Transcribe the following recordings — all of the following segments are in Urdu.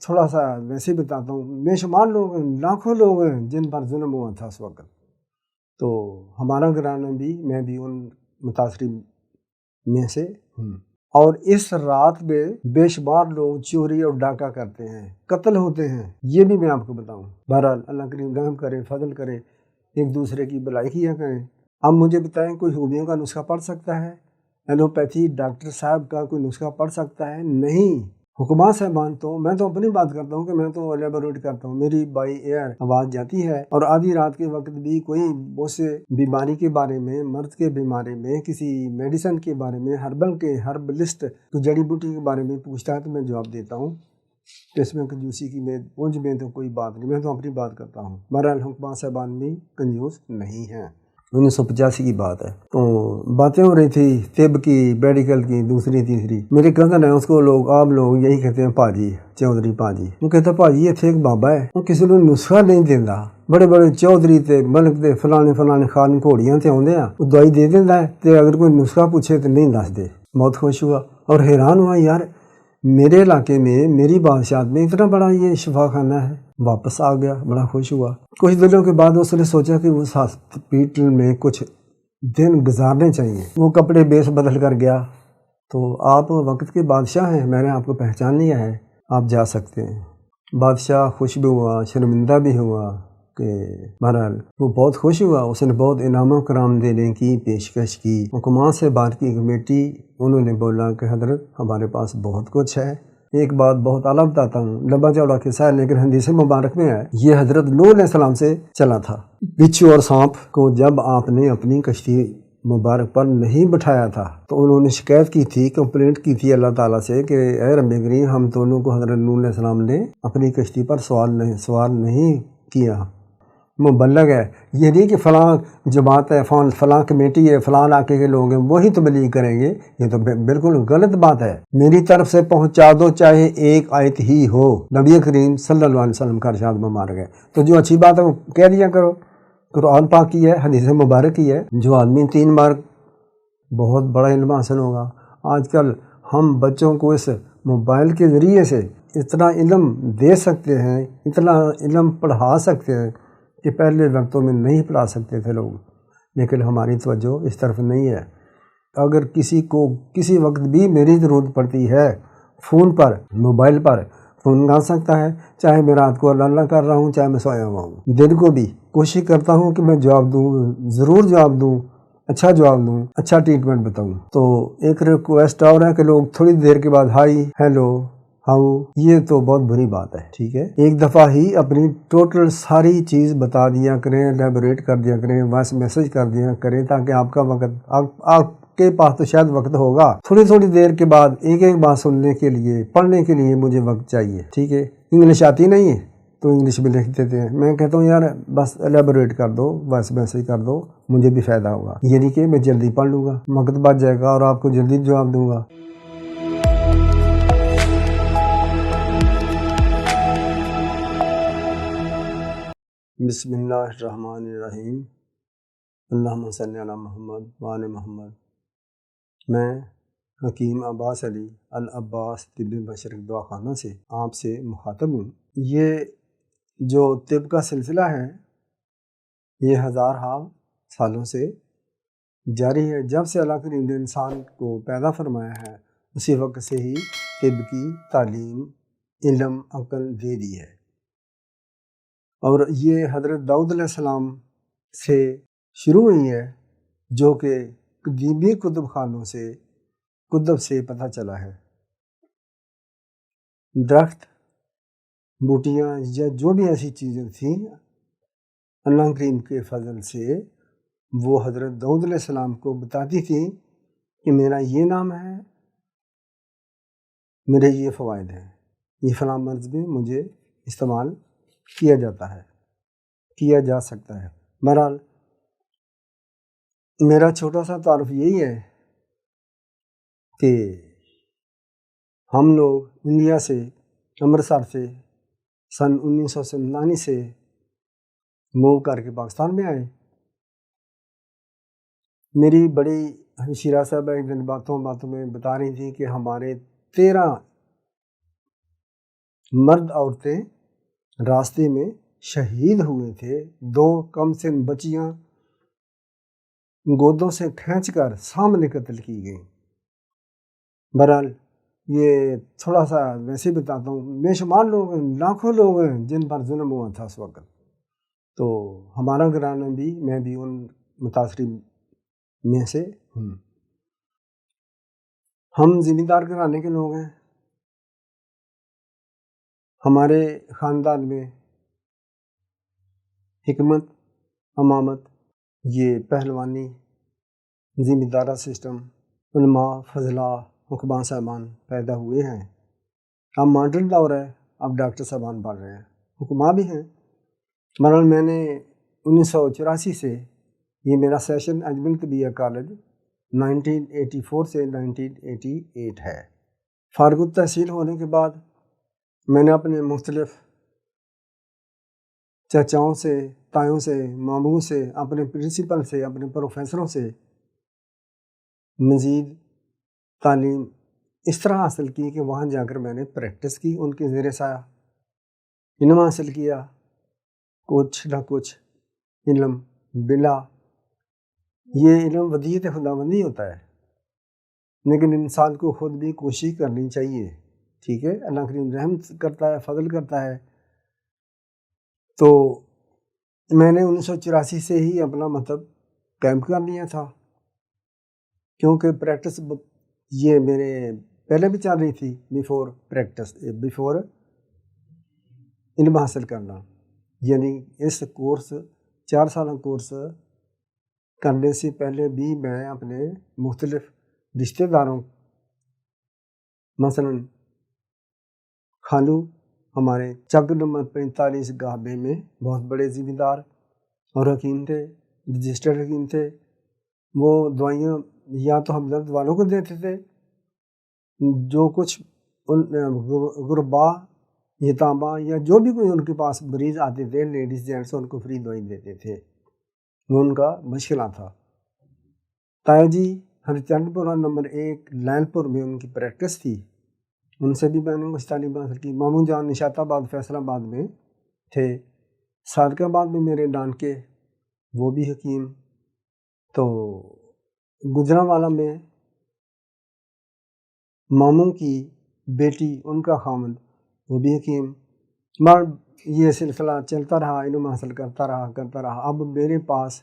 تھوڑا سا ویسے بتاتا ہوں، بے شمار لوگ ہیں، لاکھوں لوگ ہیں جن پر ظلم ہوا تھا اس وقت، تو ہمارا گھرانہ بھی، میں بھی ان متاثرین میں سے ہوں۔ اور اس رات میں بے شمار لوگ چوری اور ڈاکہ کرتے ہیں، قتل ہوتے ہیں، یہ بھی میں آپ کو بتاؤں۔ بہرحال اللہ کریم رحم کرے، فضل کرے، ایک دوسرے کی بھلائی کیا کریں۔ اب مجھے بتائیں، کوئی خوبیوں کا نسخہ پڑھ سکتا ہے؟ ایلوپیتھی ڈاکٹر صاحب کا کوئی نسخہ پڑھ سکتا ہے؟ نہیں۔ حکماں صاحبان تو، میں تو اپنی بات کرتا ہوں کہ میں تو لیبوریٹ کرتا ہوں، میری بائی ایئر آواز جاتی ہے، اور آدھی رات کے وقت بھی کوئی بہت سے بیماری کے بارے میں، مرض کے بیماری میں، کسی میڈیسن کے بارے میں، ہربلسٹ جڑی بوٹی کے بارے میں پوچھتا ہے تو میں جواب دیتا ہوں۔ تو اس میں کنجوسی کی مجھ میں تو کوئی بات نہیں، میں تو اپنی بات کرتا ہوں۔ بہرحال حکماں صاحبان بھی کنجوس نہیں ہیں۔ 1985 کی بات ہے، تو باتیں ہو رہی تھی طب کی، میڈیکل کی، دوسری تیسری۔ میرے کزن ہے، اس کو عام لوگ یہی کہتے ہیں پاجی، چودھری پاجی۔ وہ کہتا پاجی اتنے ایک بابا ہے، وہ کسی کو نسخہ نہیں دینا، بڑے بڑے چودھری تے ملک دے فلانے خان گھوڑیاں تے آدھے ہیں، وہ دوائی دے دینا ہے، تے اگر کوئی نسخہ پوچھے تو نہیں دس دے۔ بہت خوش ہوا اور حیران ہوا، یار میرے علاقے میں، میری بادشاہت میں اتنا بڑا یہ شفا خانہ ہے۔ واپس آ گیا، بڑا خوش ہوا۔ کچھ دنوں کے بعد اس نے سوچا کہ اس ہاسپٹل میں کچھ دن گزارنے چاہیے، وہ کپڑے بیس بدل کر گیا۔ تو آپ وقت کے بادشاہ ہیں، میں نے آپ کو پہچان لیا ہے، آپ جا سکتے ہیں۔ بادشاہ خوش بھی ہوا، شرمندہ بھی ہوا کہ بہرحال وہ بہت خوش ہوا۔ اس نے بہت انعام و کرام دینے کی پیشکش کی۔ حکماں سے بات کی کمیٹی، انہوں نے بولا کہ حضرت ہمارے پاس بہت کچھ ہے۔ ایک بات بہت اعلیٰ بتاتا ہوں، لمبا چوڑا قصہ ہے لیکن حدیث مبارک میں ہے، یہ حضرت نوح علیہ السلام سے چلا تھا۔ بچھو اور سانپ کو جب آپ نے اپنی کشتی مبارک پر نہیں بٹھایا تھا تو انہوں نے شکایت کی تھی، کمپلینٹ کی تھی اللہ تعالیٰ سے کہ اے رب کریم، ہم دونوں کو حضرت نوح علیہ السلام نے اپنی کشتی پر سوار نہیں کیا۔ مبلغ ہے، یہ نہیں کہ فلاں جماعت ہے، فلاں کمیٹی ہے، فلاں علاقے کے لوگ ہیں وہی تبلیغ کریں گے، یہ تو بالکل غلط بات ہے۔ میری طرف سے پہنچا دو، چاہے ایک آیت ہی ہو۔ نبی کریم صلی اللہ علیہ وسلم کا ارشاد مبارک ہے، تو جو اچھی بات ہے وہ کہہ دیا کرو۔ قرآن پاک کی ہے، حدیث مبارک کی ہے، جو آدمی 3 بار بہت بڑا علم حاصل ہوگا۔ آج کل ہم بچوں کو اس موبائل کے ذریعے سے اتنا علم دے سکتے ہیں، اتنا علم پڑھا سکتے ہیں کہ پہلے وقتوں میں نہیں پڑھا سکتے تھے لوگ، لیکن ہماری توجہ اس طرف نہیں ہے۔ اگر کسی کو کسی وقت بھی میری ضرورت پڑتی ہے، فون پر، موبائل پر فون کر سکتا ہے، چاہے میں رات کو اللہ کر رہا ہوں، چاہے میں سویا ہوا ہوں، دن کو بھی کوشش کرتا ہوں کہ میں جواب دوں، ضرور جواب دوں، اچھا جواب دوں، اچھا ٹریٹمنٹ بتاؤں۔ تو ایک ریکویسٹ اور ہے کہ لوگ تھوڑی دیر کے بعد ہائی، ہیلو، ہاؤ، یہ تو بہت بری بات ہے، ٹھیک ہے؟ ایک دفعہ ہی اپنی ٹوٹل ساری چیز بتا دیا کریں، ایلیبوریٹ کر دیا کریں، وائس میسج کر دیا کریں، تاکہ آپ کا وقت، آپ کے پاس تو شاید وقت ہوگا، تھوڑی دیر کے بعد ایک بات سننے کے لیے، پڑھنے کے لیے مجھے وقت چاہیے، ٹھیک ہے؟ انگلش آتی نہیں ہے تو انگلش بھی لکھ دیتے ہیں، میں کہتا ہوں یار بس ایلیبوریٹ کر دو، وائس میسج کر دو، مجھے بھی فائدہ ہوگا، یہ نہیں کہ میں جلدی پڑھ لوں گا، وقت بچ جائے گا اور آپ کو جلدی جواب دوں گا۔ بسم اللہ الرحمن الرحیم، اللہم صلی علی محمد وآل محمد۔ میں حکیم عباس علی العباس طبی مشرق دواخانہ سے آپ سے مخاطب ہوں۔ یہ جو طب کا سلسلہ ہے یہ ہزارہا سالوں سے جاری ہے۔ جب سے اللہ کریم نے انسان کو پیدا فرمایا ہے اسی وقت سے ہی طب کی تعلیم، علم، عقل دے دی ہے، اور یہ حضرت داؤد علیہ السلام سے شروع ہوئی ہے، جو کہ قدیمی کتب سے پتہ چلا ہے۔ درخت، بوٹیاں یا جو بھی ایسی چیزیں تھیں، اللہ کریم کے فضل سے وہ حضرت داؤد علیہ السلام کو بتاتی تھیں کہ میرا یہ نام ہے، میرے یہ فوائد ہیں، یہ فلاں مرض میں مجھے استعمال کیا جاتا ہے، کیا جا سکتا ہے۔ بہرحال میرا چھوٹا سا تعارف یہی ہے کہ ہم لوگ انڈیا سے، امرتسر سے سن 1947 سے موو کر کے پاکستان میں آئے۔ میری بڑی ہمشیرہ صاحبہ ایک دن باتوں میں بتا رہی تھی کہ ہمارے 13 مرد عورتیں راستے میں شہید ہوئے تھے، 2 کم سن بچیاں گودوں سے کھینچ کر سامنے قتل کی گئیں۔ بہرحال یہ تھوڑا سا ویسے بتاتا ہوں، بے شمار لوگ ہیں، لاکھوں لوگ ہیں جن پر ظلم ہوا تھا اس وقت۔ تو ہمارا گھرانہ بھی، میں بھی ان متاثرین میں سے ہوں۔ ہم زمیندار گھرانے کے لوگ ہیں۔ ہمارے خاندان میں حکمت، امامت، یہ پہلوانی، زمیندارہ سسٹم، علماء، فضلاء، حکماء صاحبان پیدا ہوئے ہیں۔ اب ماڈرن دور ہے، اب ڈاکٹر صاحبان پڑھ رہے ہیں، حکماء بھی ہیں۔ بہرحال میں نے 1984 سے، یہ میرا سیشن اجمل طبیہ کالج 1984 سے 1988 ہے۔ فارغ التحصیل ہونے کے بعد میں نے اپنے مختلف چچاؤں سے، تایوں سے، ماموں سے، اپنے پرنسپل سے، اپنے پروفیسروں سے مزید تعلیم اس طرح حاصل کی کہ وہاں جا کر میں نے پریکٹس کی، ان کے زیر سایہ علم حاصل کیا، کچھ نہ کچھ علم بلا۔ یہ علم ودیعت خداوندی ہوتا ہے، لیکن انسان کو خود بھی کوشش کرنی چاہیے، ٹھیک ہے؟ اللہ کریم رحم کرتا ہے، فضل کرتا ہے۔ تو میں نے 1984 سے ہی اپنا مطلب کیمپ کر لیا تھا، کیونکہ پریکٹس یہ میرے پہلے بھی چل رہی تھی، بیفور علم حاصل کرنا، یعنی اس کورس 4 سالہ کورس کرنے سے پہلے بھی میں اپنے مختلف رشتہ داروں، مثلا خالو ہمارے چک نمبر 45 گابے میں بہت بڑے زمیندار اور حکیم تھے، رجسٹرڈ حکیم تھے۔ وہ دوائیاں یا تو ہمدرد والوں کو دیتے تھے، جو کچھ غربا، یتامہ یا جو بھی کوئی ان کے پاس مریض آتے تھے، لیڈیز جینٹس، ان کو فری دوائی دیتے تھے۔ وہ ان کا مشغلہ تھا۔ تایا جی ہرچند پورہ نمبر 1 لین پور میں ان کی پریکٹس تھی، ان سے بھی میں نے کچھ تعلیم حاصل کی۔ ماموں جان نشات آباد فیصل آباد میں تھے، صادق آباد میں میرے نانکے، وہ بھی حکیم۔ تو گجرانوالہ میں ماموں کی بیٹی، ان کا خامد، وہ بھی حکیم۔ مگر یہ سلسلہ چلتا رہا، علم حاصل کرتا رہا۔ اب میرے پاس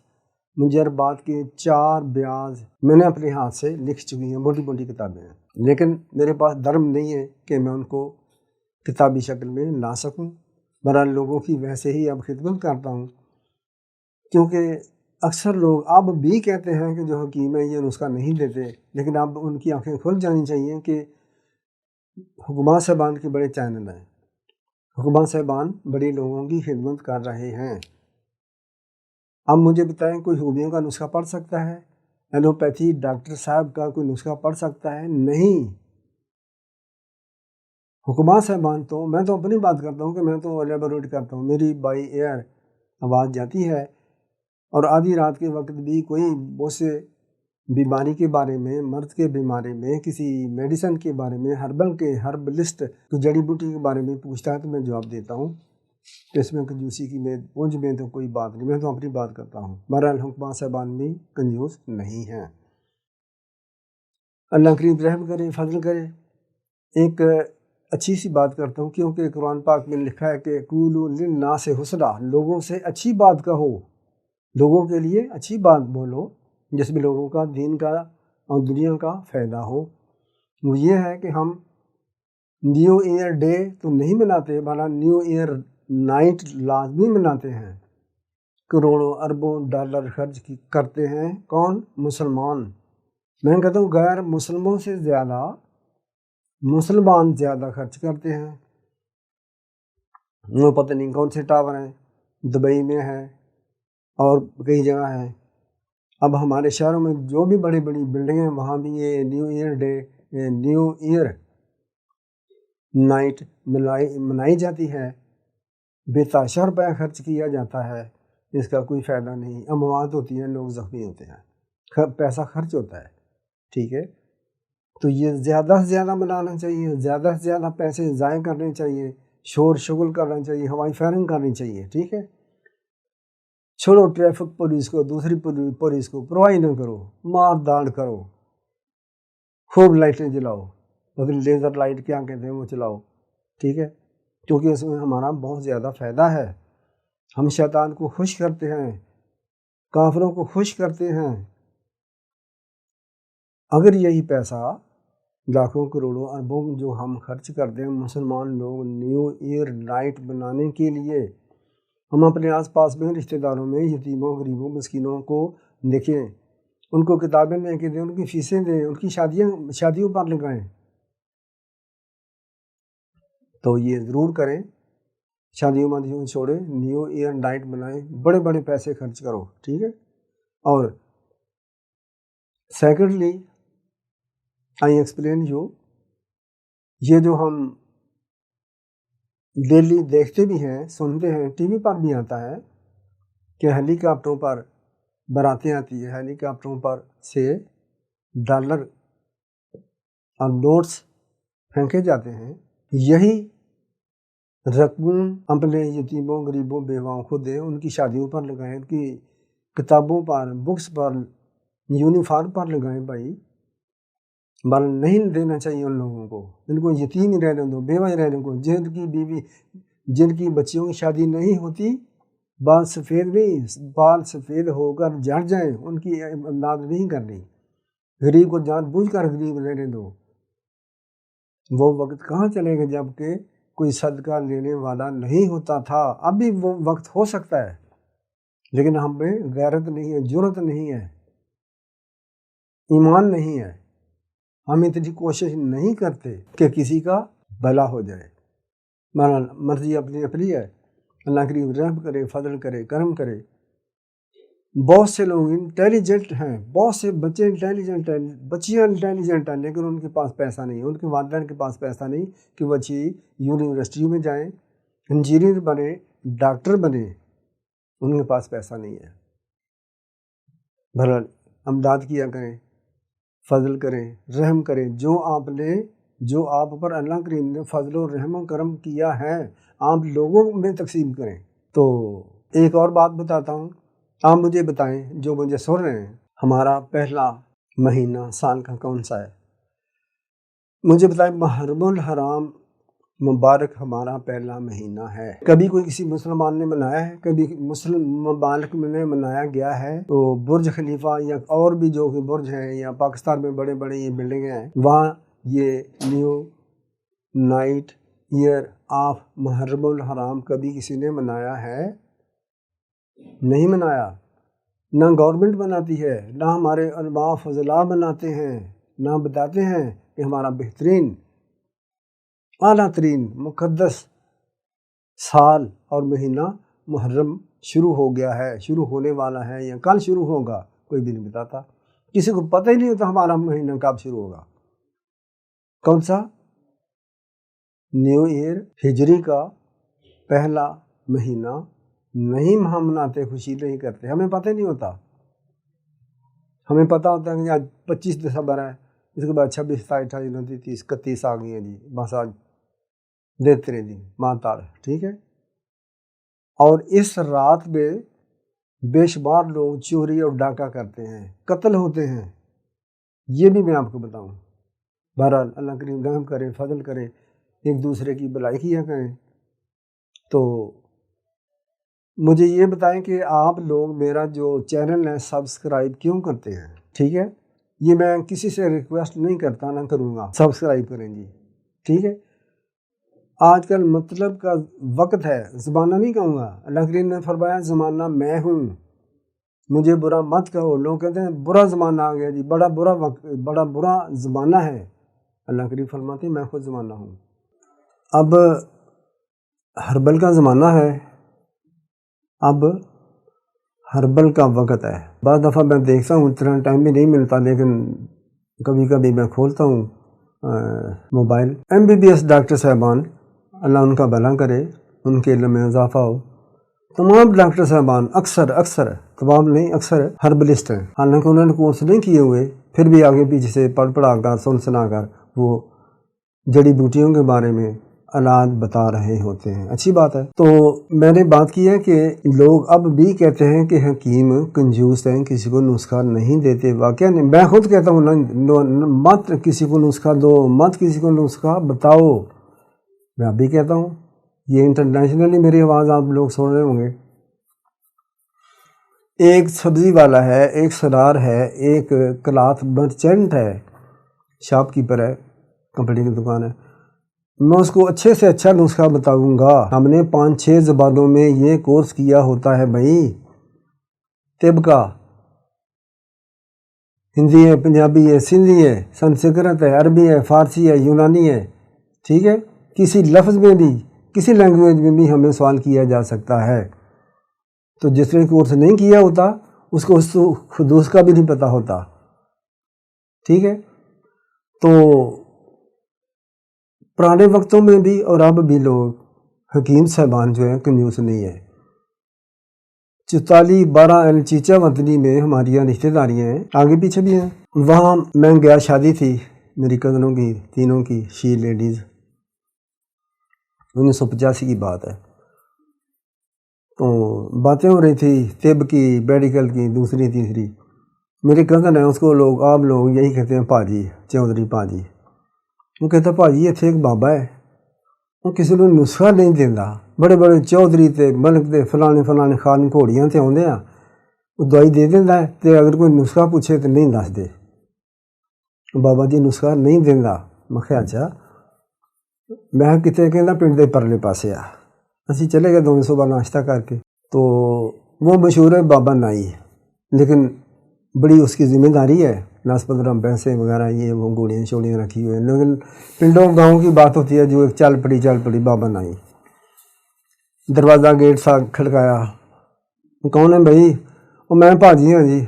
مجربات کے 4 بیاض میں نے اپنے ہاتھ سے لکھ چکی ہیں، موٹی موٹی کتابیں ہیں، لیکن میرے پاس درم نہیں ہے کہ میں ان کو کتابی شکل میں لا سکوں۔ بہرحال لوگوں کی ویسے ہی اب خدمت کرتا ہوں، کیونکہ اکثر لوگ اب بھی کہتے ہیں کہ جو حکیم ہے یہ نسخہ نہیں دیتے، لیکن اب ان کی آنکھیں کھل جانی چاہیے کہ حکماء صاحبان کے بڑے چینل ہیں، حکماء صاحبان بڑے لوگوں کی خدمت کر رہے ہیں۔ اب مجھے بتائیں، کوئی خوبیوں کا نسخہ پڑھ سکتا ہے؟ ایلوپیتھی ڈاکٹر صاحب کا کوئی نسخہ پڑھ سکتا ہے؟ نہیں۔ حکماء صاحبان تو، میں تو اپنی بات کرتا ہوں کہ میں تو لیبوریٹ کرتا ہوں، میری بائی ایئر آواز جاتی ہے، اور آدھی رات کے وقت بھی کوئی بہت سے بیماری کے بارے میں، مرض کے بیماری میں، کسی میڈیسن کے بارے میں، ہربلسٹ کو جڑی بوٹی کے بارے میں پوچھتا ہے تو میں جواب دیتا ہوں۔ اس میں کنجوسی کی مجھ میں تو کوئی بات نہیں، میں تو اپنی بات کرتا ہوں۔ بہرحال حکماء صاحبان بھی کنجوس نہیں ہیں، اللہ کریم رحم کرے، فضل کرے۔ ایک اچھی سی بات کرتا ہوں، کیونکہ قرآن پاک میں لکھا ہے کہ قولوا للناس حسنا، لوگوں سے اچھی بات کہو، لوگوں کے لیے اچھی بات بولو جس میں لوگوں کا دین کا اور دنیا کا فائدہ ہو۔ وہ یہ ہے کہ ہم نیو ایئر ڈے تو نہیں مناتے، بلکہ نیو ایئر نائٹ لازمی مناتے ہیں۔ کروڑوں اربوں ڈالر خرچ کرتے ہیں کون؟ مسلمان۔ میں کہتا ہوں غیر مسلموں سے زیادہ مسلمان زیادہ خرچ کرتے ہیں۔ وہ پتہ نہیں کون سے ٹاور ہیں، دبئی میں ہے اور کئی جگہ ہیں۔ اب ہمارے شہروں میں جو بھی بڑی بڑی بلڈنگیں، وہاں بھی یہ new year day, new year night منائی جاتی ہے، بے تحاشا روپیہ خرچ کیا جاتا ہے، اس کا کوئی فائدہ نہیں۔ اموات ہوتی ہیں، لوگ زخمی ہوتے ہیں، پیسہ خرچ ہوتا ہے، ٹھیک ہے؟ تو یہ زیادہ سے زیادہ منانا چاہیے، زیادہ سے زیادہ پیسے ضائع کرنے چاہیے، شور شغل کرنا چاہیے، ہوائی فائرنگ کرنی چاہیے، ٹھیک ہے. چھوڑو ٹریفک پولیس کو، دوسری پولیس کو پرووائڈ نہ کرو، مار داڑ کرو، خوب لائٹیں جلاؤ، لیزر لائٹ کیا کہتے ہیں وہ چلاؤ، ٹھیک ہے، کیونکہ اس میں ہمارا بہت زیادہ فائدہ ہے. ہم شیطان کو خوش کرتے ہیں، کافروں کو خوش کرتے ہیں. اگر یہی پیسہ لاکھوں کروڑوں اربوں جو ہم خرچ کرتے ہیں مسلمان لوگ نیو ایئر نائٹ بنانے کے لیے، ہم اپنے آس پاس میں رشتہ داروں میں یتیموں غریبوں مسکینوں کو دیکھیں، ان کو کتابیں لے کے دیں، ان کی فیسیں دیں، ان کی شادیوں پر لگائیں. تو یہ ضرور کریں، شادیوں مادیوں چھوڑیں، نیو ایئر نائٹ بنائیں، بڑے بڑے پیسے خرچ کرو، ٹھیک ہے. اور سیکنڈلی آئی ایکسپلین یو، یہ جو ہم ڈیلی دیکھتے بھی ہیں، سنتے ہیں، ٹی وی پر بھی آتا ہے کہ ہیلی کاپٹروں پر باراتیں آتی ہیں، ہیلی کاپٹروں پر سے ڈالر اور نوٹس پھینکے جاتے ہیں. یہی رقم اپنے یتیموں غریبوں بیواؤں کو دیں، ان کی شادیوں پر لگائیں، ان کی کتابوں پر، بکس پر، یونیفارم پر لگائیں. بھائی بل نہیں دینا چاہیے ان لوگوں کو، ان کو یتیم ہی رہنے دو، بیوہ ہی رہنے دو. جن کی بیوی، جن کی بچیوں کی شادی نہیں ہوتی، بال سفید نہیں، بال سفید ہو کر جھڑ جائیں، ان کی امداد نہیں کرنی. غریب کو جان بوجھ کر غریب رہنے دو. وہ وقت کہاں چلے گا جب کہ کوئی صدقہ لینے والا نہیں ہوتا تھا. اب بھی وہ وقت ہو سکتا ہے، لیکن ہم میں غیرت نہیں ہے، جرت نہیں ہے، ایمان نہیں ہے. ہم اتنی کوشش نہیں کرتے کہ کسی کا بھلا ہو جائے. مرضی اپنی اپنی ہے، اللہ کریم رحم کرے، فضل کرے، کرم کرے. بہت سے لوگ انٹیلیجنٹ ہیں، بہت سے بچے انٹیلیجنٹ ہیں، بچیاں انٹیلیجنٹ ہیں، لیکن ان کے پاس پیسہ نہیں، ان کے والدین کے پاس پیسہ نہیں کہ بچی یونیورسٹی میں جائیں، انجینئر بنے، ڈاکٹر بنے. ان کے پاس پیسہ نہیں ہے. بہرحال امداد کیا کریں، فضل کریں، رحم کریں. جو آپ پر اللہ کریم نے فضل و رحم و کرم کیا ہے، آپ لوگوں میں تقسیم کریں. تو ایک اور بات بتاتا ہوں، آپ مجھے بتائیں جو مجھے سن رہے ہیں، ہمارا پہلا مہینہ سال کا کون سا ہے؟ مجھے بتائیں. محرم الحرام مبارک ہمارا پہلا مہینہ ہے. کبھی کوئی کسی مسلمان نے منایا ہے؟ کبھی مسلم ممالک میں منایا گیا ہے؟ تو برج خلیفہ یا اور بھی جو برج ہیں، یا پاکستان میں بڑے بڑے یہ بلڈنگیں ہیں، وہاں یہ نیو نائٹ ایئر آف محرم الحرام کبھی کسی نے منایا ہے؟ نہیں منایا. نہ گورنمنٹ بناتی ہے، نہ ہمارے علماء فضلاء بناتے ہیں، نہ بتاتے ہیں کہ ہمارا بہترین اعلیٰ ترین مقدس سال اور مہینہ محرم شروع ہو گیا ہے، شروع ہونے والا ہے، یا کل شروع ہوگا. کوئی بھی نہیں بتاتا، کسی کو پتہ ہی نہیں ہوتا ہمارا مہینہ کب شروع ہوگا. کون سا؟ نیو ایئر ہجری کا پہلا مہینہ نہیں ہم مناتے، خوشی نہیں کرتے، ہمیں پتہ ہی نہیں ہوتا. ہمیں پتہ ہوتا ہے کہ آج 25 دسمبر ہے، اس کے بعد 26 27 28 29 30 31 آ گئی ہیں جی، بس آج دیتے رہے دن ماتار، ٹھیک ہے. اور اس رات میں بے شمار لوگ چوری اور ڈاکہ کرتے ہیں، قتل ہوتے ہیں. یہ بھی میں آپ کو بتاؤں. بہرحال اللہ کریم رحم کرے، فضل کرے، ایک دوسرے کی بھلائی کیا کریں. تو مجھے یہ بتائیں کہ آپ لوگ میرا جو چینل ہے سبسکرائب کیوں کرتے ہیں؟ ٹھیک ہے، یہ میں کسی سے ریکویسٹ نہیں کرتا، نہ کروں گا. سبسکرائب کریں جی، ٹھیک ہے. آج کل مطلب کا وقت ہے، زمانہ نہیں کہوں گا. اللہ کریم نے فرمایا زمانہ میں ہوں، مجھے برا مت کہو. لوگ کہتے ہیں برا زمانہ آ گیا جی، بڑا برا وقت، بڑا برا زمانہ ہے. اللہ کریم فرماتے ہیں میں خود زمانہ ہوں. اب ہربل کا زمانہ ہے، اب ہربل کا وقت ہے. بعض دفعہ میں دیکھتا ہوں، اتنا ٹائم بھی نہیں ملتا، لیکن کبھی کبھی میں کھولتا ہوں موبائل. MBBS ڈاکٹر صاحبان، اللہ ان کا بھلا کرے، ان کے علم میں اضافہ ہو. تمام ڈاکٹر صاحبان اکثر تمام نہیں، اکثر ہربلسٹ ہیں. حالانکہ انہوں نے کورس نہیں کیے ہوئے، پھر بھی آگے پیچھے سے پڑھا کر سنا کر وہ جڑی بوٹیوں کے بارے میں علاج بتا رہے ہوتے ہیں. اچھی بات ہے. تو میں نے بات کی ہے کہ لوگ اب بھی کہتے ہیں کہ حکیم کنجوس ہیں، کسی کو نسخہ نہیں دیتے. واقعہ نہیں، میں خود کہتا ہوں مت کسی کو نسخہ دو، مت کسی کو نسخہ بتاؤ. میں اب بھی کہتا ہوں، یہ انٹرنیشنلی میری آواز آپ لوگ سن رہے ہوں گے. ایک سبزی والا ہے، ایک سرار ہے، ایک کلاتھ مرچنٹ ہے، شاپ کیپر ہے، کپڑے کی دکان ہے. میں اس کو اچھے سے اچھا نسخہ بتاؤں گا. ہم نے 5-6 زبانوں میں یہ کورس کیا ہوتا ہے بھائی. طب کا ہندی ہے، پنجابی ہے، سندھی ہے، سنسکرت ہے، عربی ہے، فارسی ہے، یونانی ہے. ٹھیک ہے، کسی لفظ میں بھی، کسی لینگویج میں بھی ہمیں سوال کیا جا سکتا ہے. تو جس نے کورس نہیں کیا ہوتا اس کو حدوث کا بھی نہیں پتہ ہوتا. ٹھیک ہے. تو پرانے وقتوں میں بھی اور اب بھی لوگ حکیم صاحبان جو ہیں کنجوس نہیں ہے. 44-12 چیچا وطنی میں ہماری یہاں رشتہ داریاں ہیں، آگے پیچھے بھی ہیں. وہاں میں گیا، شادی تھی میری کزنوں کی، تینوں کی، شی لیڈیز. 1985 کی بات ہے. تو باتیں ہو رہی تھی طب کی، میڈیکل کی، دوسری تیسری. میری کزن ہے، اس کو آپ لوگ یہی کہتے ہیں پاجی، چودھری پاجی. وہ کہتا پاجی اتنے ایک بابا ہے، وہ کسی کو نسخہ نہیں دینا. بڑے بڑے چودھری تے ملک دے فلانے خان گھوڑیاں تے آتے ہیں، وہ دوائی دے دینا ہے. تے اگر کوئی نسخہ پوچھے تو نہیں دس دے. بابا جی نسخہ نہیں دینا. میں کہا اچھا. میں کتنے کہنا پنڈ دے پرلے پاسے آ. اسی چلے گئے دونوں صبح ناشتہ کر کے. تو وہ مشہور ہے بابا نائی، لیکن بڑی اس کی ذمہ داری ہے، 10-15 پیسے وغیرہ یہ وہ گولیاں شولیاں رکھی ہوئے ہیں. لیکن پنڈوں گاؤں کی بات ہوتی ہے جو ایک چل پڑی بابا نائی. دروازہ گیٹ سا کھڑکایا. کون ہے بھائی؟ وہ میں پاجی ہوں جی.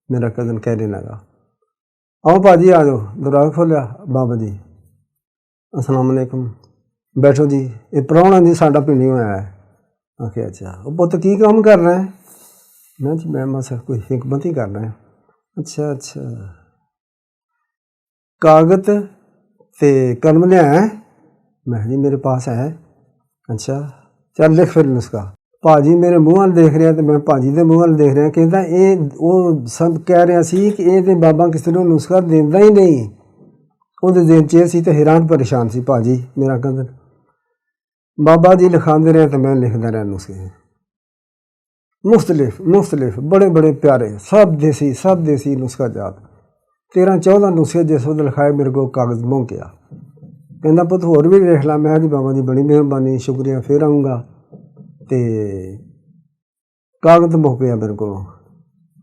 میرا کزن کہنے لگا آؤ پاجی آ جاؤ. دروازہ کھولیا. بابا جی السلام علیکم. بیٹھو جی. یہ پراؤنا جی ساڈا پنڈی ہویا ہے. آخیا اچھا. وہ پتہ کی کام کر رہے ہیں؟ میں جی میں بس کوئی حکمت ہی کر رہے ہیں. اچھا کاغذ تے قلم لیا ہے؟ میں جی میرے پاس ہے. اچھا چل لکھ پھر نسخہ. پاجی میرے منہ وال دیکھ رہا تو میں پاجی دے منہ وال دیکھ رہا. کہتا یہ وہ سب کہہ رہا سی کہ یہ تو بابا کسی کو نسخہ دینا ہی نہیں. وہ دن سی تو حیران پریشان سی پاجی میرا کزن. بابا جی لکھاندے رہے تو میں لکھدا رہا نسخے. مختلف بڑے پیارے سب دیسی نسخہ جات. 13-14 نسخے جس وقت لکھائے میرے کو کاغذ منہ کیا. کہنا پت ہور بھی لکھ لا. میں جی بابا جی بڑی مہربانی، شکریہ، پھر آؤں گا. تے کاغذ مک گیا میرے کو.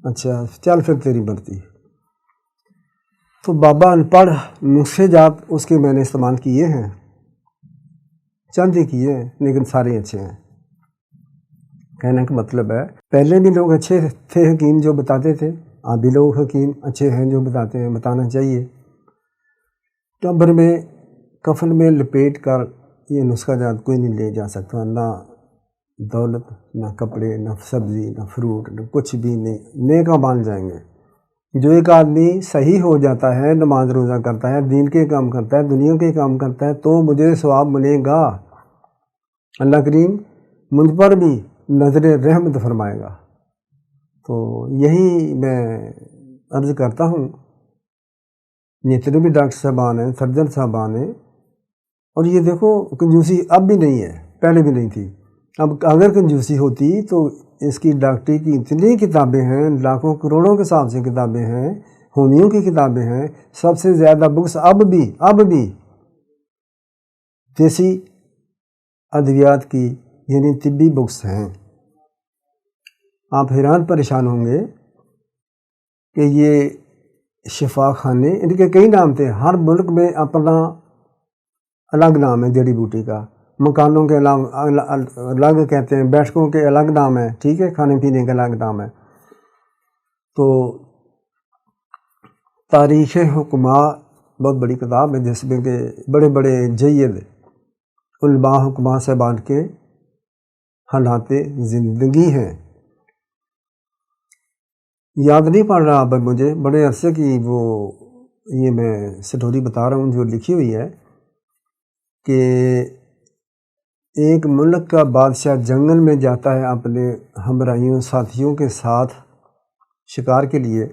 اچھا چل پھر تیری برتی. تو بابا ان پڑھ نسخے جات اس کے میں نے استعمال کیے ہیں، چند ہی کیے ہیں، لیکن سارے اچھے ہیں. کہنے کا مطلب ہے پہلے بھی لوگ اچھے تھے حکیم جو بتاتے تھے، اب بھی لوگ حکیم اچھے ہیں جو بتاتے ہیں، بتانا چاہیے. قبر میں کفن میں لپیٹ کر یہ نسخہ جات کوئی نہیں لے جا سکتا. نہ دولت، نہ کپڑے، نہ سبزی، نہ فروٹ، نہ کچھ بھی نہیں. نیک مان جائیں گے. جو ایک آدمی صحیح ہو جاتا ہے، نماز روزہ کرتا ہے، دین کے کام کرتا ہے، دنیا کے کام کرتا ہے، تو مجھے ثواب ملے گا. اللہ کریم مجھ پر بھی نظر رحمت فرمائے گا. تو یہی میں عرض کرتا ہوں. جتنے بھی ڈاکٹر صاحبان ہیں، سرجن صاحبان ہیں، اور یہ دیکھو کنجوسی اب بھی نہیں ہے، پہلے بھی نہیں تھی. اب اگر کنجوسی ہوتی تو اس کی ڈاکٹری کی اتنی کتابیں ہیں، لاکھوں کروڑوں کے حساب سے کتابیں ہیں، ہومیوں کی کتابیں ہیں. سب سے زیادہ بکس اب بھی دیسی ادویات کی یعنی طبی بکس ہیں. آپ حیران پریشان ہوں گے کہ یہ شفا خانے، ان کے کئی نام تھے. ہر ملک میں اپنا الگ نام ہے جڑی بوٹی کا. مکانوں کے الگ کہتے ہیں، بیٹھکوں کے الگ نام ہے. ٹھیک ہے، کھانے پینے کا الگ نام ہے. تو تاریخ حکماء بہت بڑی کتاب ہے جس میں کہ بڑے جید علماء حکماء صاحبان کے حالات زندگی ہیں. یاد نہیں پڑ رہا اب مجھے، بڑے عرصے کی وہ یہ میں سٹوری بتا رہا ہوں جو لکھی ہوئی ہے کہ ایک ملک کا بادشاہ جنگل میں جاتا ہے اپنے ہمراہیوں ساتھیوں کے ساتھ شکار کے لیے.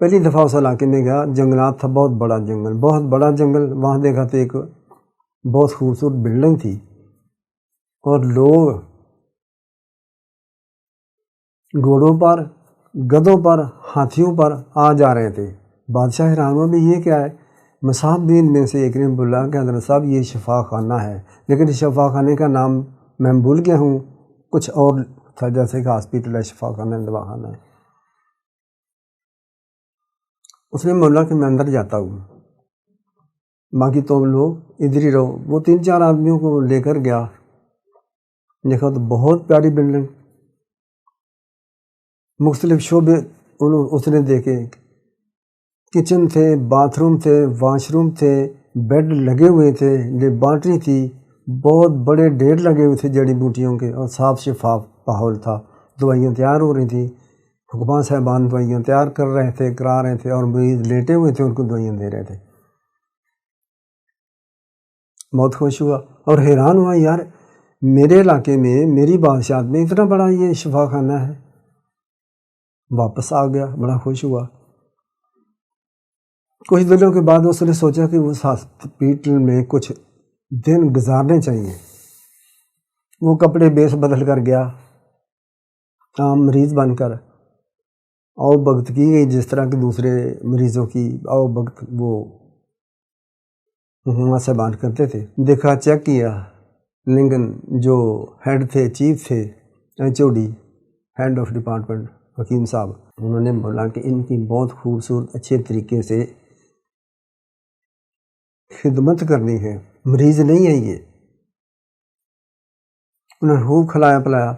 پہلی دفعہ اس علاقے میں گیا، جنگلات تھا، بہت بڑا جنگل، بہت بڑا جنگل. وہاں دیکھا تو ایک بہت خوبصورت بلڈنگ تھی اور لوگ گھوڑوں پر، گدھوں پر، ہاتھیوں پر آ جا رہے تھے. بادشاہ حیران ہوا بھی یہ کیا ہے؟ مصاحبین میں سے ایک نے بولا کہ حضرت صاحب یہ شفا خانہ ہے، لیکن اس شفا خانے کا نام میں بھول گیا ہوں، کچھ اور تھا، جیسے کہ ہاسپٹل ہے، شفا خانہ ہے، دوا خانہ ہے. اس نے بولا کہ میں اندر جاتا ہوں، باقی تم لوگ ادھر ہی رہو. وہ 3-4 آدمیوں کو لے کر گیا. دیکھا تو بہت پیاری بلڈنگ، مختلف شعبے اس نے دیکھے، کچن تھے، باتھ روم تھے، واش روم تھے، بیڈ لگے ہوئے تھے، لیبارٹری تھی، بہت بڑے ڈھیر لگے ہوئے تھے جڑی بوٹیوں کے، اور صاف شفاف ماحول تھا. دوائیاں تیار ہو رہی تھیں، حکمان صاحبان دوائیاں تیار کرا رہے تھے، اور مریض لیٹے ہوئے تھے، ان کو دوائیاں دے رہے تھے. بہت خوش ہوا اور حیران ہوا، یار میرے علاقے میں، میری بادشاہت میں اتنا بڑا یہ شفا خانہ ہے. واپس آ گیا، بڑا خوش ہوا. کچھ دنوں کے بعد اس نے سوچا کہ اس ہاسپٹل میں کچھ دن گزارنے چاہیے. وہ کپڑے بیس بدل کر گیا، عام مریض بن کر آؤ بھگت کی گئی، جس طرح کے دوسرے مریضوں کی آؤ بھگت وہ حکومت سے بات کرتے تھے. دیکھا، چیک کیا، لیکن جو ہیڈ تھے، چیف تھے، HOD، ہیڈ آف ڈپارٹمنٹ، حکیم صاحب، انہوں نے بولا کہ ان کی بہت خوبصورت اچھے طریقے سے خدمت کرنی ہے، مریض نہیں ہے یہ. انہوں نے خوب کھلایا پلایا.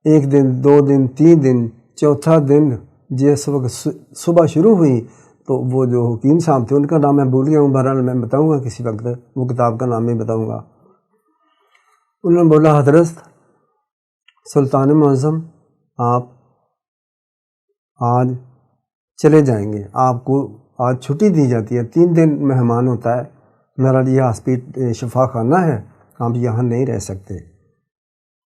1 دن، 2 دن، 3 دن، چوتھا دن جس وقت صبح شروع ہوئی تو وہ جو حکیم صاحب تھے، ان کا نام میں بھول گیا ہوں، بہرحال میں بتاؤں گا کسی وقت، وہ کتاب کا نام بھی بتاؤں گا. انہوں نے بولا، حضرت سلطان معظم، آپ آج چلے جائیں گے، آپ کو آج چھٹی دی جاتی ہے، 3 دن مہمان ہوتا ہے، میرا یہ ہاسپٹل شفا خانہ ہے، آپ یہاں نہیں رہ سکتے.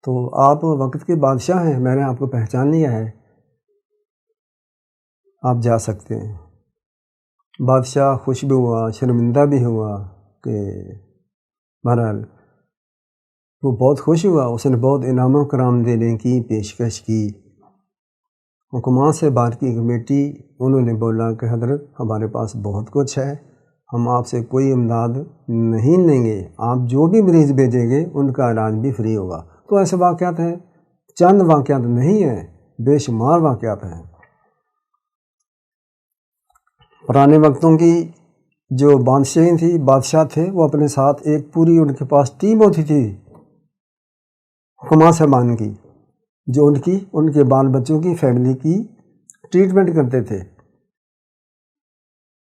تو آپ وقت کے بادشاہ ہیں، میں نے آپ کو پہچان لیا ہے، آپ جا سکتے ہیں. بادشاہ خوش بھی ہوا، شرمندہ بھی ہوا کہ بہرحال وہ بہت خوش ہوا. اس نے بہت انعام و کرام دینے کی پیشکش کی. حکمان سے بات کی کمیٹی، انہوں نے بولا کہ حضرت ہمارے پاس بہت کچھ ہے، ہم آپ سے کوئی امداد نہیں لیں گے، آپ جو بھی مریض بھیجیں گے ان کا علاج بھی فری ہوگا. تو ایسے واقعات ہیں، چند واقعات نہیں ہیں، بے شمار واقعات ہیں. پرانے وقتوں کی جو بادشاہیں تھی، بادشاہ تھے، وہ اپنے ساتھ ایک پوری ان کے پاس ٹیم ہوتی تھی حکمان صاحبان کی، جو ان کے بال بچوں کی، فیملی کی ٹریٹمنٹ کرتے تھے.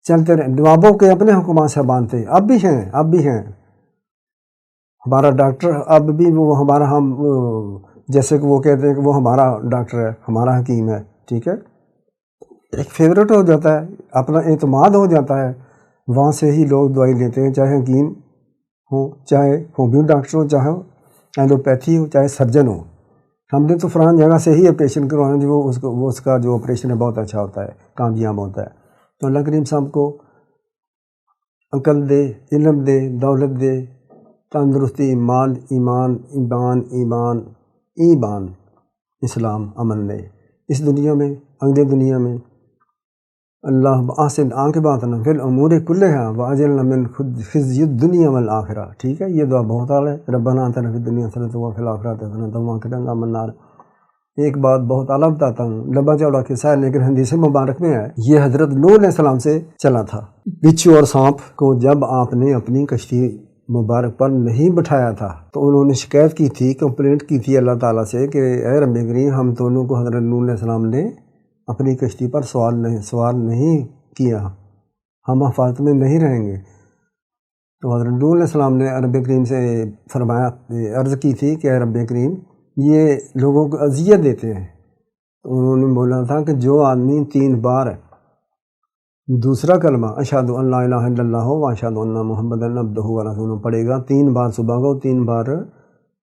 چلتے رہے، نوابوں کے اپنے حکمان صاحبان تھے، اب بھی ہیں. ہمارا ڈاکٹر اب بھی وہ ہمارا، ہم جیسے کہ وہ کہتے ہیں کہ وہ ہمارا ڈاکٹر ہے، ہمارا حکیم ہے، ٹھیک ہے، ایک فیورٹ ہو جاتا ہے، اپنا اعتماد ہو جاتا ہے. وہاں سے ہی لوگ دوائی لیتے ہیں، چاہے حکیم ہو، چاہے ہومیو ڈاکٹر ہو، چاہے ایلوپیتھی ہو، چاہے سرجن ہو. ہم نے تو فلان جگہ سے ہی آپریشن کروانا، جو اس کا جو آپریشن ہے بہت اچھا ہوتا ہے، کامیاب ہوتا ہے. تو اللہ کریم صاحب کو عقل دے، علم دے، دولت دے، تندرستی، مال، ایمان، اسلام، امن دے، اس دنیا میں، اگلے دنیا میں. اللہ احسن عاقبتنا فی الامور کلہا واجرنا من خزی الدنیا والآخرہ. ٹھیک ہے، یہ دعا بہت اعلیٰ ہے. ربنا آتنا فی الدنیا حسنۃ وفی الآخرۃ حسنۃ وقنا عذاب النار. ایک بات بہت اعلیٰ بتاتا ہوں، لمبا چوڑا قصہ ہے، لیکن حدیث مبارک میں ہے، یہ حضرت نوح علیہ السلام سے چلا تھا. بچھو اور سانپ کو جب آپ نے اپنی کشتی مبارک پر نہیں بٹھایا تھا تو انہوں نے شکایت کی تھی، کمپلینٹ کی تھی اللہ تعالیٰ سے کہ اے رب کریم، ہم دونوں کو حضرت نوح علیہ السلام نے اپنی کشتی پر سوار نہیں کیا، ہم حفاظت میں نہیں رہیں گے. تو حضرت نوح علیہ السلام نے رب کریم سے فرمایا، عرض کی تھی کہ اے رب کریم، یہ لوگوں کو اذیت دیتے ہیں. تو انہوں نے بولا تھا کہ جو آدمی 3 بار دوسرا کلمہ اشہد ان لا الہ الا اللہ و اشہد ان محمدًا عبدہ و رسولہ پڑھے گا 3 بار صبح کو 3 بار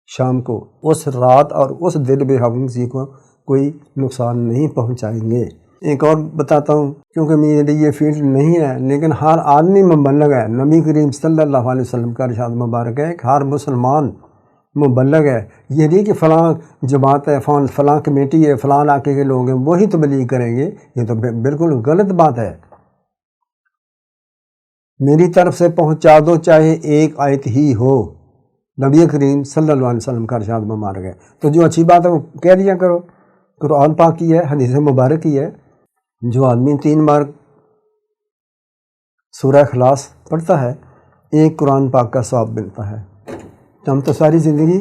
شام کو، اس رات اور اس دل میں ہم کسی کو کوئی نقصان نہیں پہنچائیں گے۔ ایک اور بتاتا ہوں، کیونکہ میرے یہ فیلڈ نہیں ہے لیکن ہر آدمی مبلغ ہے۔ نبی کریم صلی اللہ علیہ وسلم کا ارشاد مبارک ہے کہ ہر مسلمان مبلغ ہے۔ یہ نہیں کہ فلاں جماعت ہے، فلاں کمیٹی ہے، فلاں علاقے کے لوگ ہیں وہی تبلیغ کریں گے، یہ تو بالکل غلط بات ہے۔ میری طرف سے پہنچا دو چاہے ایک آیت ہی ہو، نبی کریم صلی اللہ علیہ وسلم کا ارشاد مبارک ہے۔ تو جو اچھی بات ہے وہ کہہ دیا کرو، قرآن پاک کی ہے، حدیث مبارک کی ہے۔ جو آدمی 3 بار سورہ اخلاص پڑھتا ہے ایک قرآن پاک کا ثواب ملتا ہے۔ ہم تو ساری زندگی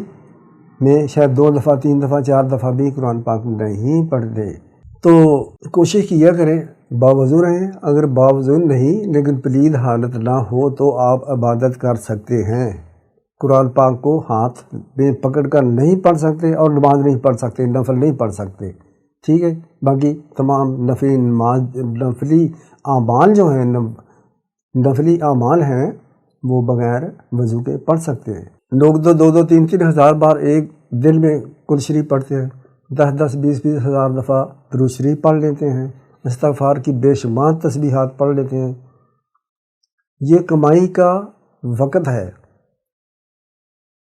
میں شاید 2 دفعہ 3 دفعہ 4 دفعہ بھی قرآن پاک نہیں پڑھتے، تو کوشش کیا کریں باوضو رہیں۔ اگر باوضو نہیں لیکن پلید حالت نہ ہو تو آپ عبادت کر سکتے ہیں۔ قرآن پاک کو ہاتھ میں پکڑ کر نہیں پڑھ سکتے اور نماز نہیں پڑھ سکتے، نفل نہیں پڑھ سکتے، ٹھیک ہے۔ باقی تمام نفلی اعمال جو ہیں، نفلی اعمال ہیں وہ بغیر وضو کے پڑھ سکتے ہیں۔ لوگ تو 2 3 ہزار بار ایک دن میں قرآن شریف پڑھتے ہیں، 10 20 ہزار دفعہ درود شریف پڑھ لیتے ہیں، استغفار کی بے شمار تسبیحات پڑھ لیتے ہیں۔ یہ کمائی کا وقت ہے۔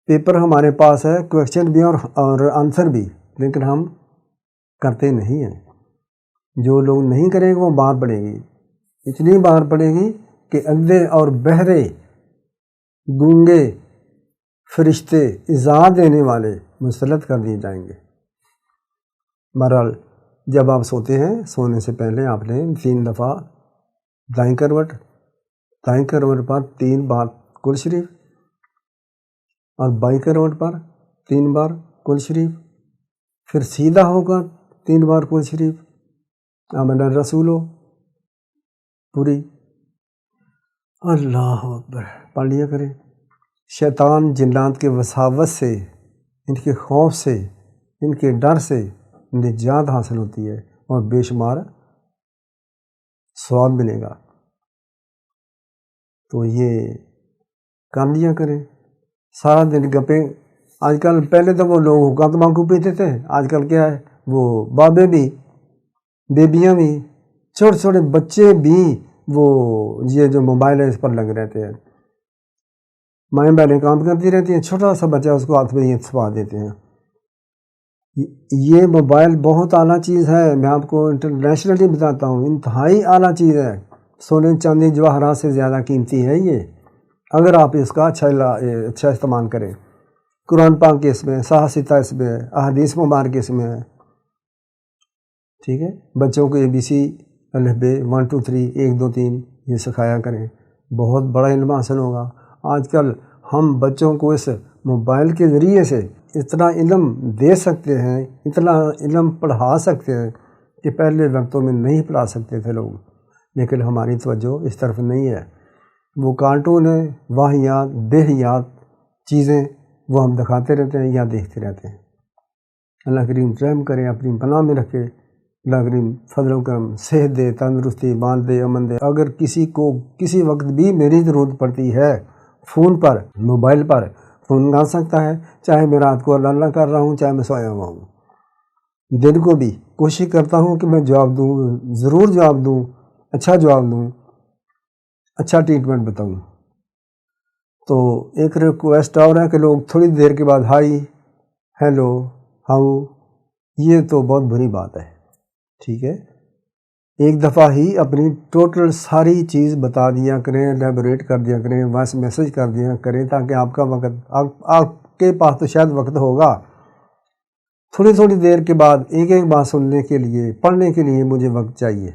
پیپر ہمارے پاس ہے، کویشچن بھی اور آنسر بھی، لیکن ہم کرتے نہیں ہیں۔ جو لوگ نہیں کریں گے وہ بار پڑے گی، اتنی بار پڑے گی کہ اندھے اور بہرے، گونگے فرشتے، ایذا دینے والے مسلط کر دیے جائیں گے۔ بہرحال جب آپ سوتے ہیں، سونے سے پہلے آپ نے 3 دفعہ دائیں کروٹ پر 3 بار قرآن شریف اور بائیں کروٹ پر 3 بار قرآن شریف، پھر سیدھا ہو کر 3 بار قرآن شریف، آمن الرسول پوری اللہ اکبر پڑھ لیا کریں۔ شیطان جنات کے وساوس سے، ان کے خوف سے، ان کے ڈر سے نجات حاصل ہوتی ہے اور بے شمار ثواب ملے گا۔ تو یہ کر لیا کریں۔ سارا دن گپیں، آج کل پہلے تو وہ لوگ حقہ تمباکو پیتے تھے، آج کل کیا ہے، وہ بابے بھی، بیبیاں بھی، چھوٹے چھوٹے بچے بھی وہ یہ جو موبائل ہے اس پر لگ رہتے ہیں۔ مائیں بہنیں کام کرتی رہتی ہیں، چھوٹا سا بچہ اس کو ہاتھ میں یہ تھما دیتے ہیں۔ یہ موبائل بہت اعلیٰ چیز ہے، میں آپ کو انٹرنیشنلی بتاتا ہوں، انتہائی اعلیٰ چیز ہے، سونے چاندی جواہرات سے زیادہ قیمتی ہے یہ، اگر آپ اس کا اچھا استعمال کریں۔ قرآن پاک کے اس میں، صحاح اس میں، احادیث مبارک اس میں ہے، ٹھیک ہے۔ بچوں کو ABC الف ب 1 2 3 1 2 3 یہ سکھایا کریں، بہت بڑا علم حاصل ہوگا۔ آج کل ہم بچوں کو اس موبائل کے ذریعے سے اتنا علم دے سکتے ہیں، اتنا علم پڑھا سکتے ہیں کہ پہلے وقتوں میں نہیں پڑھا سکتے تھے لوگ، لیکن ہماری توجہ اس طرف نہیں ہے۔ وہ کارٹون ہیں، واہیات دیہیات چیزیں وہ ہم دکھاتے رہتے ہیں یا دیکھتے رہتے ہیں۔ اللہ کریم رحم کرے، اپنی پناہ میں رکھے، اللہ کریم فضل و کرم صحت دے، تندرستی، مال دے، امن دے۔ اگر کسی کو کسی وقت بھی میری ضرورت پڑتی ہے، فون پر، موبائل پر فون کر سکتا ہے، چاہے میں رات کو اللہ کر رہا ہوں، چاہے میں سویا ہوا ہوں۔ دن کو بھی کوشش کرتا ہوں کہ میں جواب دوں، ضرور جواب دوں، اچھا جواب دوں، اچھا ٹریٹمنٹ بتاؤں۔ تو ایک ریکویسٹ اور ہے کہ لوگ تھوڑی دیر کے بعد ہائی، ہیلو، ہاؤ، یہ تو بہت بری بات ہے، ٹھیک ہے۔ ایک دفعہ ہی اپنی ٹوٹل ساری چیز بتا دیا کریں، ایلیبوریٹ کر دیا کریں، وائس میسج کر دیا کریں، تاکہ آپ کا وقت، آپ کے پاس تو شاید وقت ہوگا، تھوڑی تھوڑی دیر کے بعد ایک ایک بات سننے کے لیے، پڑھنے کے لیے مجھے وقت چاہیے،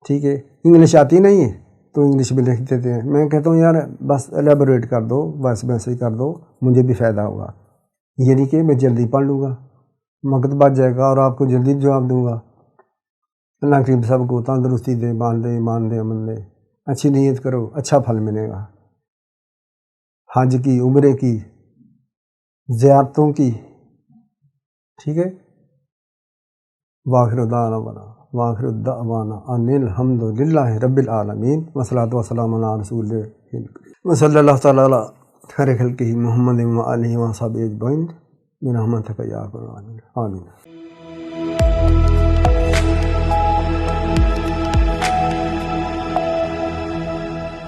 ٹھیک ہے۔ انگلش آتی نہیں ہے تو انگلش میں لکھ دیتے ہیں، میں کہتا ہوں یار بس ایلیبوریٹ کر دو، وائس میسج کر دو، مجھے بھی فائدہ ہوگا، یہ نہیں کہ میں جلدی پڑھ لوں گا، وقت بچ جائے گا اور آپ کو جلدی جواب دوں گا۔ اللہ کریم سب کو تندرستی دے، مال دے، ایمان دے، امن دے۔ اچھی نیت کرو، اچھا پھل ملے گا، حج کی، عمرے کی، زیارتوں کی، ٹھیک ہے۔ واخر دعوانا وآخر الدعوانا ان الحمد للہ رب العالمین والصلاۃ والسلام علی رسول وصلی اللہ تعالی علی خیر خلقہ محمد وآلہ وصحبہ اجمعین برحمتک یا ارحم الراحمین آمین.